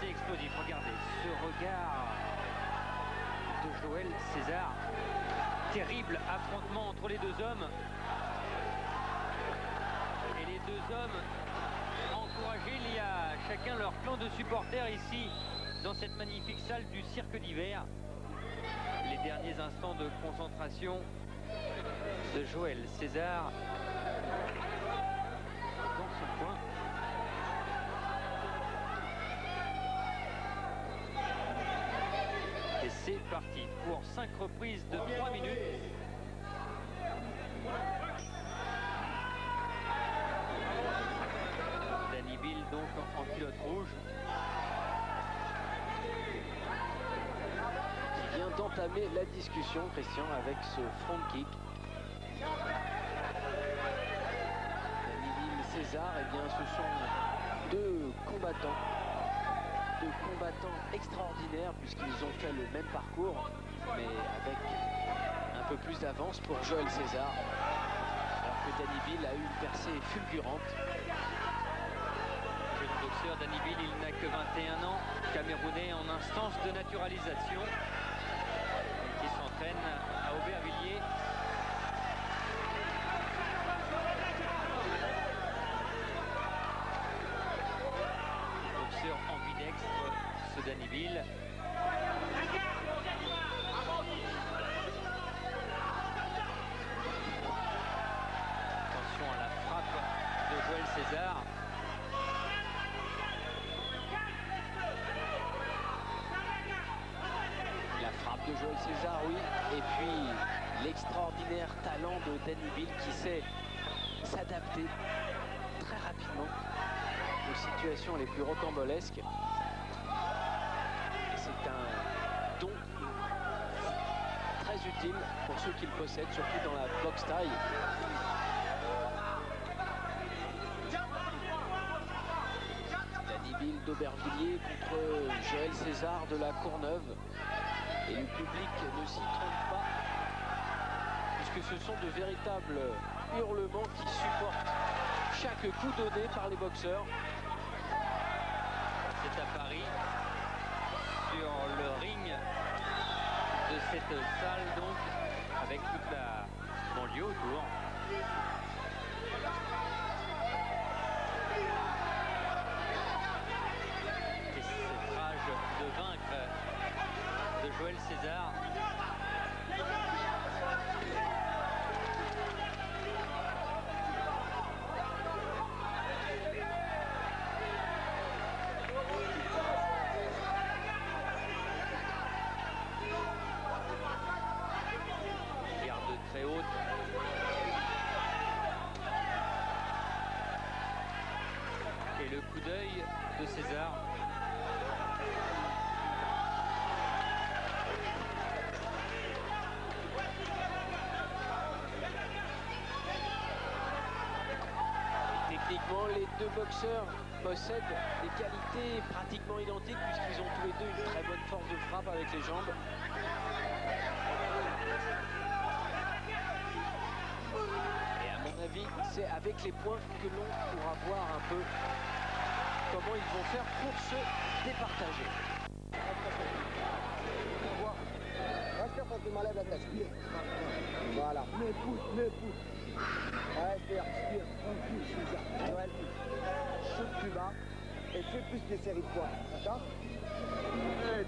assez explosif. Regardez ce regard de Joël César. Terrible affrontement entre les deux hommes. Et les deux hommes encouragés, il y a chacun leur clan de supporters ici, dans cette magnifique salle du cirque d'hiver. Les derniers instants de concentration de Joël César dans son coin. Et c'est parti pour 5 reprises de 3 minutes. Danny Bill donc en culotte rouge. Qui vient d'entamer la discussion, Christian, avec ce front kick. Danny Bill, César, eh bien ce sont deux combattants extraordinaires puisqu'ils ont fait le même parcours, mais avec un peu plus d'avance pour Joël César, alors que Danny Bill a eu une percée fulgurante. Jeune boxeur, Danny Bill, il n'a que 21 ans, camerounais en instance de naturalisation, qui s'entraîne à Aubervilliers. Boxeur ambidextre, ce Danny Bill. Attention à la frappe de Joël César. La frappe de Joël César, oui, et puis l'extraordinaire talent de Danny Bill qui sait s'adapter très rapidement aux situations les plus rocambolesques. C'est un don très utile pour ceux qui le possèdent, surtout dans la boxe taille. Danny Bill d'Aubervilliers contre Joël César de la Courneuve. Et le public ne s'y trompe pas, puisque ce sont de véritables hurlements qui supportent chaque coup donné par les boxeurs. C'est à Paris, sur le ring de cette salle, donc, avec toute la banlieue autour. Et cette rage de vaincre de Joël César. Garde très haute. Et le coup d'œil de César. Techniquement, les deux boxeurs possèdent des qualités pratiquement identiques puisqu'ils ont tous les deux une très bonne force de frappe avec les jambes. Et à mon avis, c'est avec les points que l'on pourra voir un peu comment ils vont faire pour se départager. Voilà, le pouce. Respire, respire, tranquille, César. Joël, saute plus bas et fais plus des séries de points, d'accord?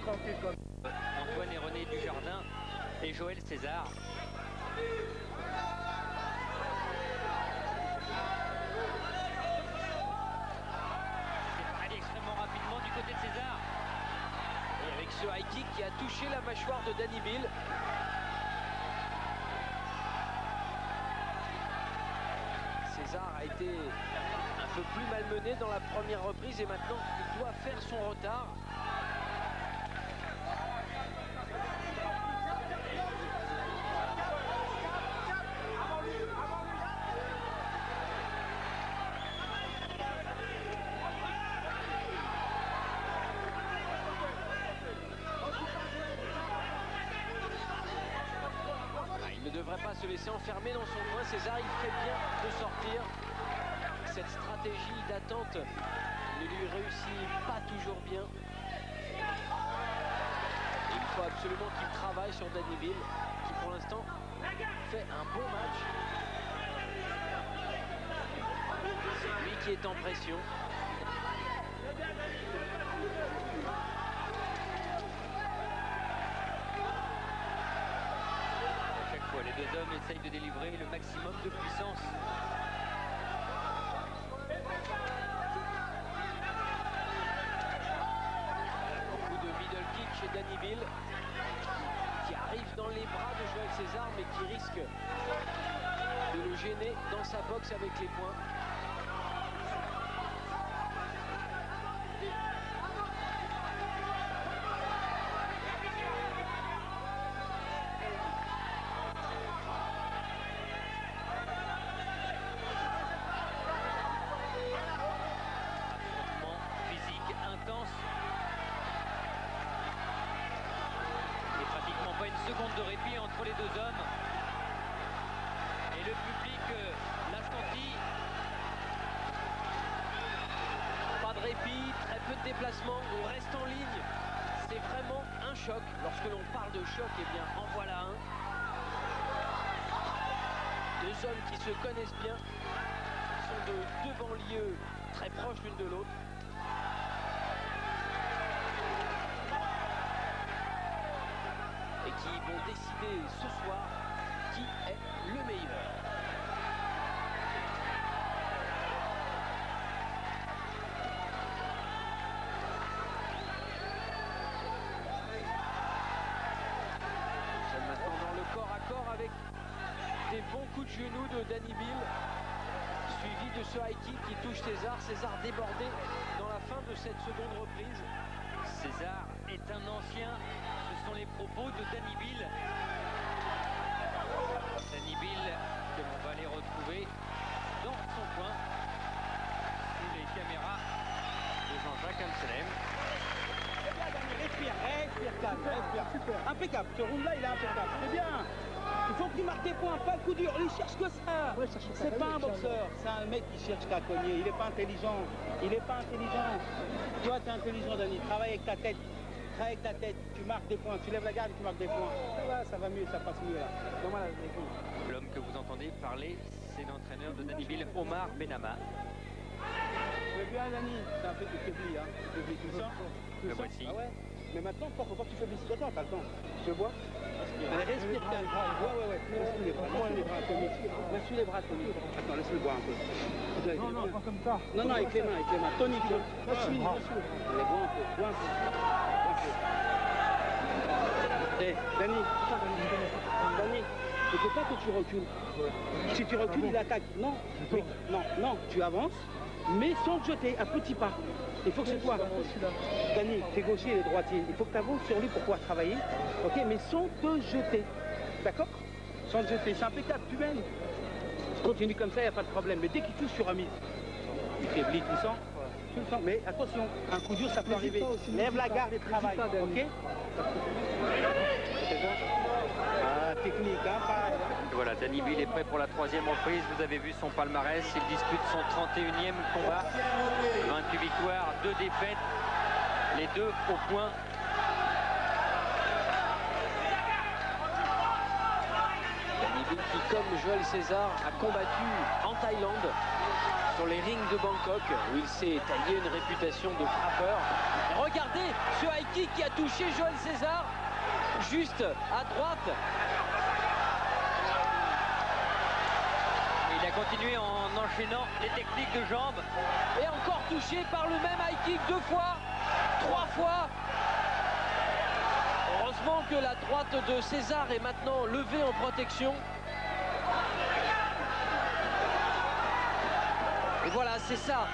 Tranquille comme ça. Antoine et René Dujardin et Joël César. C'est parti extrêmement rapidement du côté de César. Et avec ce high kick qui a touché la mâchoire de Danny Bill. César a été un peu plus malmené dans la première reprise et maintenant il doit faire son retard. Il ne devrait pas se laisser enfermer dans son coin. César, il fait bien de sortir. Cette stratégie d'attente ne lui réussit pas toujours bien. absolument qu'il travaille sur Danyville, qui pour l'instant fait un bon match. C'est lui qui est en pression. À chaque fois, les deux hommes essayent de délivrer le maximum de puissance. Chez Danyville qui arrive dans les bras de Joël César mais qui risque de le gêner dans sa boxe avec les poings. Affrontement physique intense. Pratiquement pas une seconde de répit entre les deux hommes. Et le public l'a senti. Pas de répit, très peu de déplacement, on reste en ligne. C'est vraiment un choc. Lorsque l'on parle de choc, eh bien en voilà un. Deux hommes qui se connaissent bien, sont de deux banlieues très proches l'une de l'autre. Et qui vont décider ce soir qui est le meilleur. Nous sommes maintenant dans le corps à corps avec des bons coups de genoux de Danyville, suivi de ce high kick qui touche César. César débordé dans la fin de cette seconde reprise. César est un ancien. Ce sont les propos de Danyville. Danyville que l'on va aller retrouver dans son coin sous les caméras de Jean-Jacques Amselem. Respire, calme, respire. Super. Impeccable. Ce round-là, il est impeccable. C'est bien. Il faut qu'il marque des points, pas le coup dur. Il cherche que ça. Ouais, c'est pas un boxeur. C'est un mec qui cherche qu'à cogner. Il est pas intelligent. Il est pas intelligent. Toi, tu es intelligent, Dany. Travaille avec ta tête. Travaille avec ta tête. Tu marques des points. Tu lèves la garde et tu marques des points. Ça va mieux, ça passe mieux là. L'homme que vous entendez parler, c'est l'entraîneur de Danyville, Omar Benama. Tu veux bien, Dany? C'est un peu de faibli, hein. Tu sens? Le voici. Ah ouais. Mais maintenant, faut pas que tu faiblisses. Toi, t'as le temps. Je vois. Allez, respire calme. Ouais. Laisse-lui les bras. Laisse-lui les bras, Tony. Laisse-lui les bras, Tony. Attends, laisse-le boire un peu. Non, pas comme ça. Non, avec les mains, Tony, laisse-lui. Allez, bois un peu. Hé, Dany, il ne faut pas que tu recules. Si tu recules, il attaque. Non, tu avances, mais sans te jeter, un petit pas. Il faut que c'est toi. Dany, t'es gaucher et droitier. Il faut que tu avances sur lui pour pouvoir travailler. Ok, mais sans te jeter. D'accord? Sans te jeter. C'est impeccable, tu mènes. Tu continues comme ça, il n'y a pas de problème. Mais dès qu'il touche sur Hamid, il faiblit, tu le sens? Tu le sens. Mais attention, un coup dur, ça peut arriver. Lève la garde et travaille. Ok? Technique, hein, pareil. Voilà, Danyville est prêt pour la troisième reprise. Vous avez vu son palmarès. Il dispute son 31e combat. 28 victoires, 2 défaites. Les deux au point. Danyville qui, comme Joël César, a combattu en Thaïlande sur les rings de Bangkok où il s'est taillé une réputation de frappeur. Et regardez ce high kick qui a touché Joël César juste à droite. Il a continué en enchaînant les techniques de jambes. Et encore touché par le même high kick 2 fois, 3 fois. Heureusement que la droite de César est maintenant levée en protection. Et voilà, c'est ça.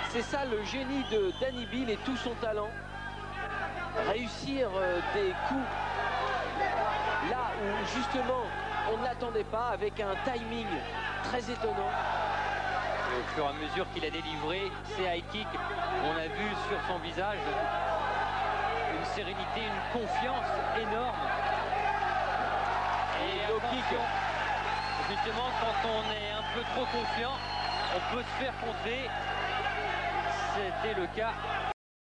C'est ça le génie de Danyville et tout son talent. Réussir des coups là où justement on ne l'attendait pas, avec un timing très étonnant. Et au fur et à mesure qu'il a délivré ses high kicks, on a vu sur son visage une sérénité, une confiance énorme. Et low kick, justement, quand on est un peu trop confiant, on peut se faire contrer. C'était le cas